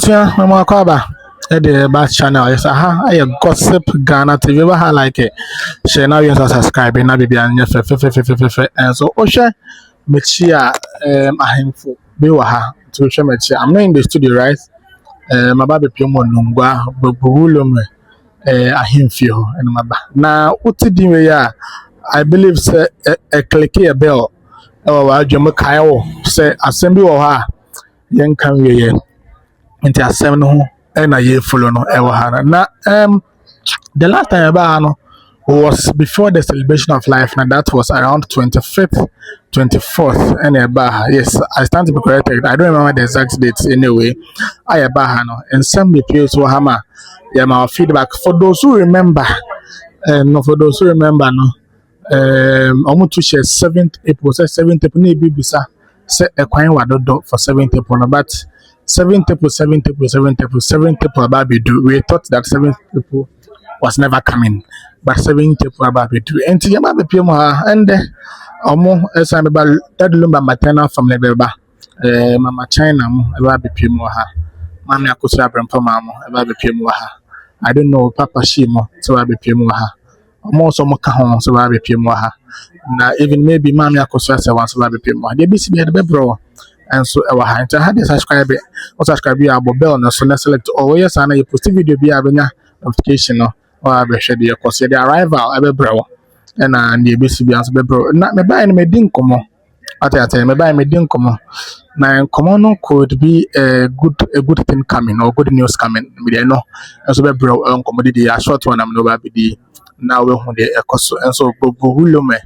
Abusia mama kwaba the back channel yes I gossip Ghana TV we like it share now you subscribe na bibia anya fe and so ohwe mechia ahemfo be wa ha to hwe mechia I'm not in the studio right my baby piomo nungwa bubulo me ahemfio and maba na utidi we ya I believe say a click a bell wa adwam kai wo say asem bi wo ha yen kan we ye nti asem no ho na ye follow no e ha na the last time about no was before the celebration of life, and that was around 25th, 24th, and yes, I stand to be corrected. I don't remember the exact dates anyway. I no, and some people so hammer, yeah, my feedback for those who remember, no, for those who remember, no, I want to share 7th April, say 7th April, maybe bisa, say a coin wadodo for 7th April, but 7th April, 7th April, 7th April, 7th April, Baby do. We thought that 7th April was never coming. But 7th April about it. And to Yama Pima and Omo as I'm about that Lumba Maternal from Lebeba, Mama China, about the Pimoha, Mamma Kusabram for Mamma, about the Pimoha. I don't know Papa Shimo, so I be Pimoha. Almost Mokaho, so I be Pimoha. Now, even maybe Mamma Kusasa wants to be Pimoha. They be at the bro. And so our hand to have the subscriber or subscribe your bell, no so select all yes, and you post video be a notification. Or be share the cause the arrival ebe bro and the BCB as be bro na me buy me din komo ata me buy me din komo na komo no could be a good thing coming or good news coming me dey no and so be bro komo dey a short one am no ba be di na we hu dey ekoso and so go hulo me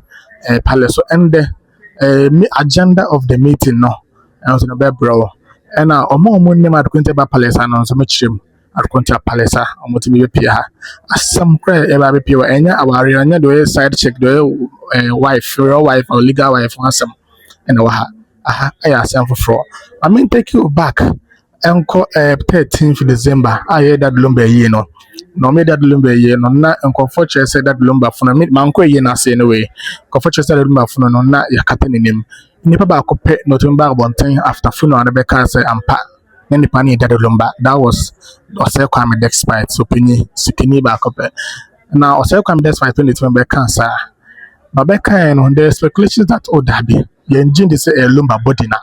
palace so and the agenda of the meeting no and so no be bro and omo nne ma kwente ba palace and so me chirem Arcontia Palesa, or Motibi Pia. As some cry about Pia, and our area, the side check the wife, your wife, or legal wife, or some, and I asked them for fraud. I mean, take you back, Uncle 13th December. I heard that Lumba ye no. No, me that Lumba ye no, not Uncle Fortune said that Lumba for me, Manco ye na say anyway. Confortune said Lumba for no, not your cutting in him. Nipa ba ko pe no tumba one thing after funeral and Rebecca say ampa. Nani pani that Lumba. That was Kwame despite so penny sikini back up. Now Kwame despite 2020 cancer. But Becca and the speculations that Dabi, the engine is a Lumba bodina.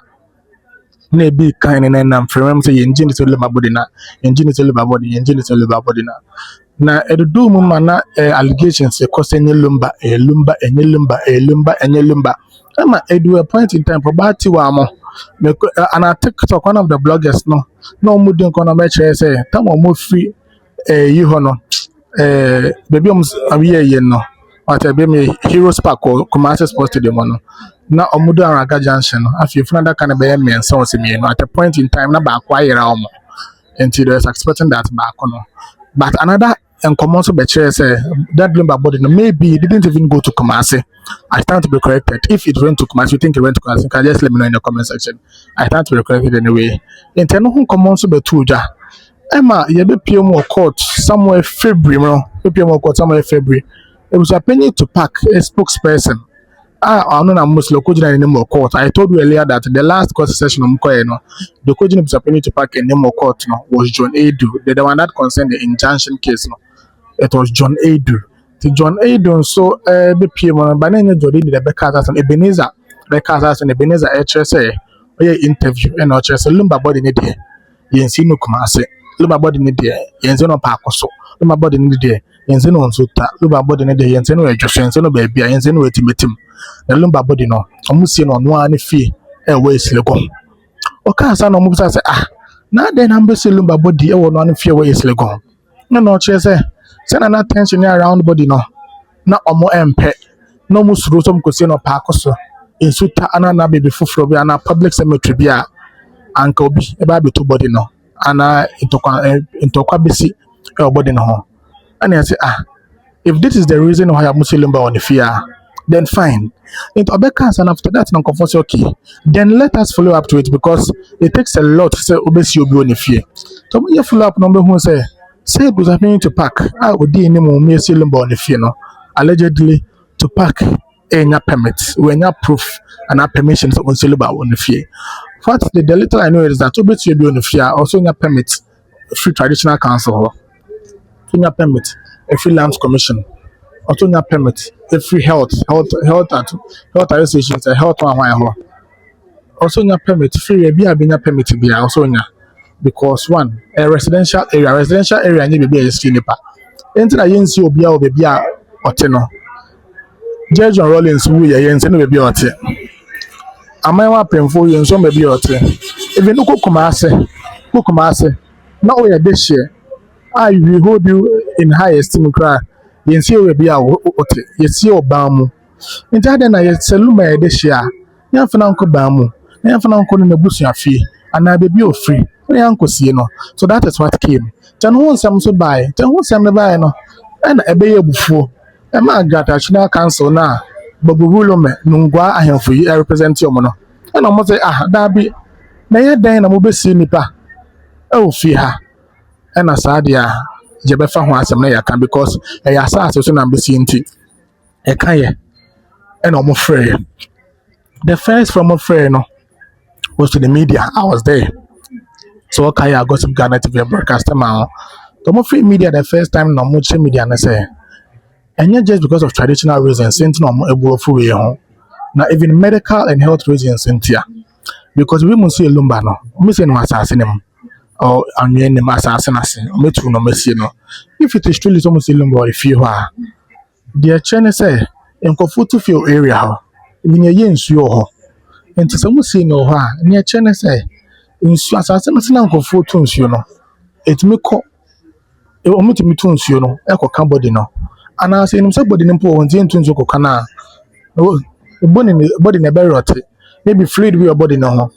Maybe kind and from say engine is a Lumba bodina, engine is a Lumba body, engine is a Lumba bodina. Now at the do mana allegations a costing Lumba, a Lumba, and a Lumba, a Lumba, and a Lumba. Emma edu a point in time probati wamo. And I TikTok one of the bloggers no mudin kono meche say tam o free you hono baby awiye ye no what be me Heroes Park or Kumasi Sports Stadium no na omudu Araga Junction no afi funa da kan be me nsa o me no at a point in time na ba kwa yera omo until there's expecting that back no but another and common so be say that Lumba body no maybe it didn't even go to Kumasi. I stand to be corrected. If it went to Kumasi, you think it went to Kumasi, can just let me know in the comment section. I stand to be corrected anyway. In terms of common so be tuja. Emma, you be PMO court somewhere February, no? PMO court somewhere February. It was a penny to pack a spokesperson. I know I'm most local in the court. I told you earlier that the last court session of Mkoeno, the court was a penny to pack a name court no was John Adu. The one that concerned the injunction case no. It was John Adu. To John Adu so the PM by name Jody the Beccas and Ebenezer Beccas and Ebenezer HSA interview and not just a Lumba body in the Yensino Kumase, Lumba body in the day, Yenzino Pacoso, Lumba body in the day, Yenzino Suta, Lumba body in the day, Yenzino Joseno baby, Yenzino ultimatum, the Lumba body no, Omusin on one fee, a waste legon. Oka no moves say now then I'm busy Lumba body, a one fee waste legon. No, Chese. Send an attention around body no. Na omo empe. No musuru some ko no pakoso. Insuta anana baby fufuro bi ana public cemetery bia anka obi e ba be to body no. Ana intokwa besi e body no ho. And I say if this is the reason why I'm Muslim on the fear, then fine. It obekans and after that non say okay. Then let us follow up to it because it takes a lot to say obesi obi on the fear. So when you follow up number who say it was happening to pack. I would do any more mere Lumba on the funeral, allegedly to pack any permit, when you proof and our permissions on Silba on the fear. What the little I know is that to bet you be on the fear, also in a permit free traditional council, otonya permit free lands commission, otonya permit free health associations health one also nya permit free be abenya permit be also nya because one a residential area nye be a nipa enti na yensi obi a obi a ote no Judge John Rollins wu ye yensi no be ote amanwa pemfo yenso be ote even ukukuma ase na o ye de share I will hold you in high esteem cry yensi we be a ote yesi obamu enti ade na ye seluma ye de share yamfana nko bamu yamfana nko no busu afie ana be ofree yanko sie no so that is what came ten ho nsam so buy ten ho nsam buy no na ebe ye bufuo e ma national council na baburulo me nungwa ahemfo yi represent yo mo no na mo say da bi na ye dan na mo besi nipa e ofie ha na sadia je be fa ho asem na yaka because e ya asase so na besi nti e kan ye na mo free the first from of free no was to the media. I was there. So okay, I got some Ghana TV broadcaster man. The more free media the first time no much media na say. And not just because of traditional reasons, since no able for we home. Now even medical and health reasons here. Because we must see Lumba no. We say no assassin him or anyen no assassin us. Me too no mercy no. If it is truly so much Lumba if you are. The chene say en kofutu feel area ho. Even ye nsuo ho. Enti se mo see no ho a ne chene say nsuo asase no se na kofutu nsuo no. Etimi ko e omutimi tu nsuo no e ko kan body no. Ana se nim se body no po won tie ntu nsuo ko kan a. Body na be rot. Maybe fluid we your body no ho.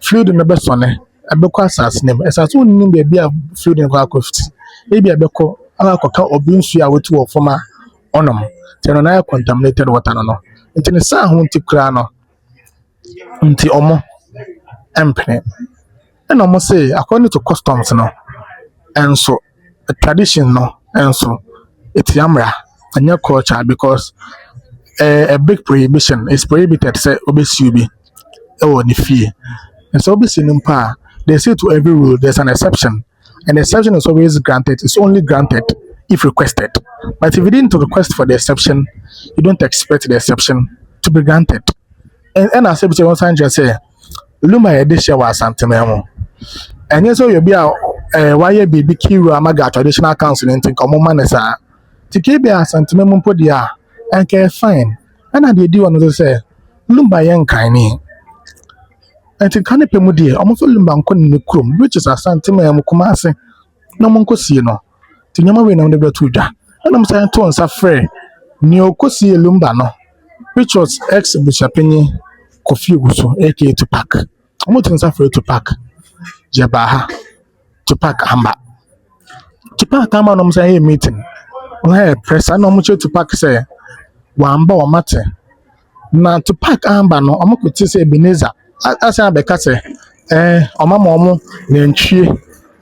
Fluid no be sone. Abekọ asase nim. Esase wonnim be bia fluid no ko akofiti. Maybe abekọ akọka obi nsuo a wetu wo forma onom. Te no na contaminated water no. Nti ne sa ho nti kra no. Nti omo empene. And omo say according to customs no. And so a tradition no. And so it's yamra and your culture because a big prohibition is prohibited say obesi bi e ni fie. And so obesi nimpa they say to every rule there's an exception. And the exception is always granted. It's only granted if requested. But if you didn't request for the exception, you don't expect the exception to be granted. And I say, one time just say, Lumba edition was something. And yes, so you'll be a why you be Kiru Amaga traditional council and think of Momanesa. To keep a sentiment put ya and care fine. And I did another say, Lumba young kind. And to Canopy Mudi, almost Lumba couldn't crum, which is a sentiment Mukumase. No monko see no. To Yama win on the Betuja. And I'm saying to us a free. Neo Kosi Lumba no. Which was ex-Bishop Kofi Guso, aka Tupac. I'm not afraid to pack Jabaha, Tupac Amba. Tupac Amba, no say meeting. Oh, press, I know much to pack say, Wamba or Mate. Now, Tupac Amba, no, I'm going to say Ebenezer. I say, Becase, Omamomo, Nenchi,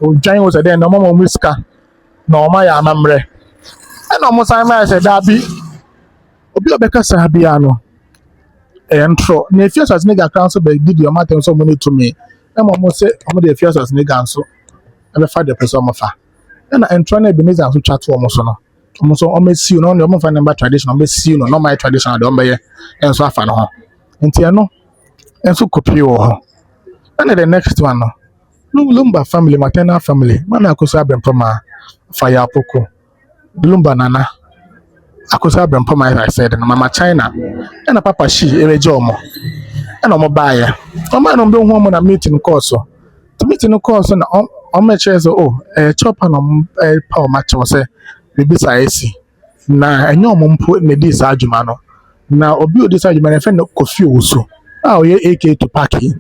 or Jane was a day, no more whisker, no, my amamre. And almost I said, Darby. Obi Becase Habiano. Entro. Ne fears as nigga council be did your matter so money to me. I'm almost say I'm the fears as nigga so. I be find the person of her. And I entro na Ebenezer so chat almost no. Almost almost see you no your find number tradition almost see you no my tradition I don't be and so afa no ho. Enti no. And so copy wo. And the next one no. Lumba family maternal family. Man akoso abempoma fire apoko. Lumba nana. Akosa Brempoma, as I said, and Mama China, and a papa she, a jomo, and a mobile. A man on the woman a meeting course. To meeting a course on my chairs, a chop on a power match was a baby see. Now, I know mum put in this argument. Now, obey this argument, I find no confused. Oh, ye AK to pack in.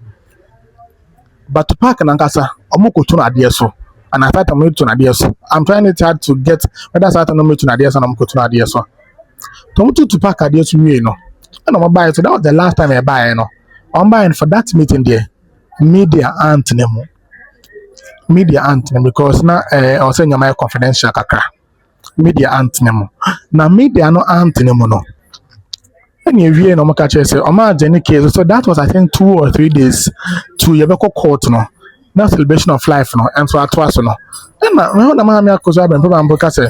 But to pack an ankasa, Omoko to Nadia so. And I thought I'm going to Nadia so. I'm trying it hard to get whether I thought I'm going to Nadia so and I'm going to Nadia so. To pack a deal to me, no. And I'm buying so that was the last time I buy, no. I'm buying for that meeting there. Media anthem because now I was saying my confidential kaka. Media anthem. Now media no anthem no. And you no catch say, "Oh my Jenny case." So that was I think 2 or 3 days to Yabeko court no. na celebration of life no enso ato aso no na me ho na ma me akoso abempo bambo ka say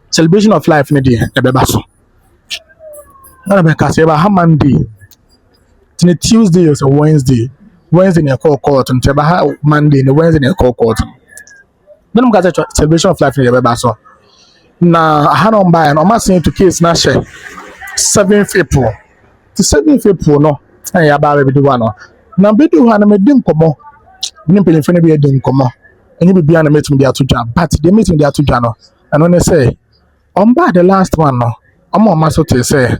celebration of life ne dey e beba so na be ka say ba ha Monday tini Tuesday is a Wednesday ne call court nti ba ha Monday ne Wednesday ne call court then mo ka say celebration of life ne beba so na ha no mba no ma say to case na share 7th April to 7th April no ya ba be do one no na be do na me din komo ni mpelifo ne be din komo enye bibia na meeting dey atodwa but the meeting dey atodwa no and when they say on ba the last one no omo so te say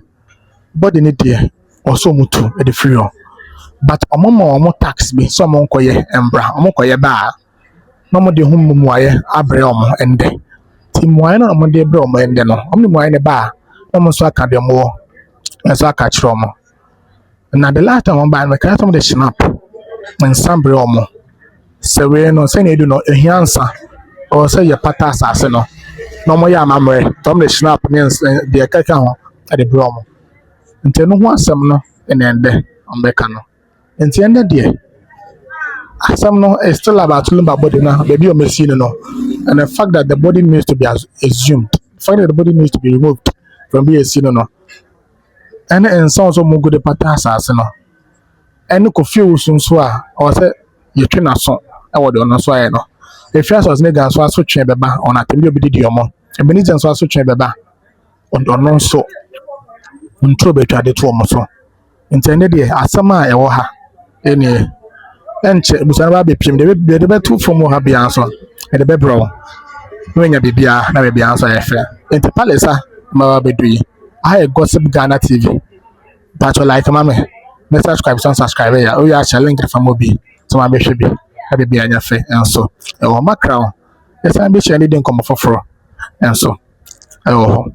body ne dey also mutu e dey free on but omo tax bi so omo nkoye embra omo koye ba no mo de hum mu aye abre omo ende ti mu aye no omo de bre omo ende no omo mu aye ne ba no mo so aka de mo so aka kire omo na the last time on ba me ka some de snap and sambre omo se we no se na edu no ehiansa o se ye pata asase no no mo ya amamre tom de snap ne de kaka ho e de bre omo nti no ho asem no ende ombeka no nti ende de asem no is still about Lumba body now baby o machine no and the fact that the body needs to be assumed the fact that the body needs to be removed from being seen no and so mo go de pata asase no and ko fie usunso a o se ye twe na so e wo de ono so aye no e fie aso ne gan so aso twe beba on atembi obi di omo e beni jen so aso twe beba on ono so ntro betwa de to omo so ntende de asama e wo ha eni enche busana ba be pim de be tu from ha bia so e de be bro no nya bibia na bibia so ye fe enti palesa ma ba be dui I gossip Ghana TV but you like mama me subscribe ya o ya share link from obi so ma be hwe bi e be bia nya fe enso e wo makra o e san be share ni den komo foforo enso e wo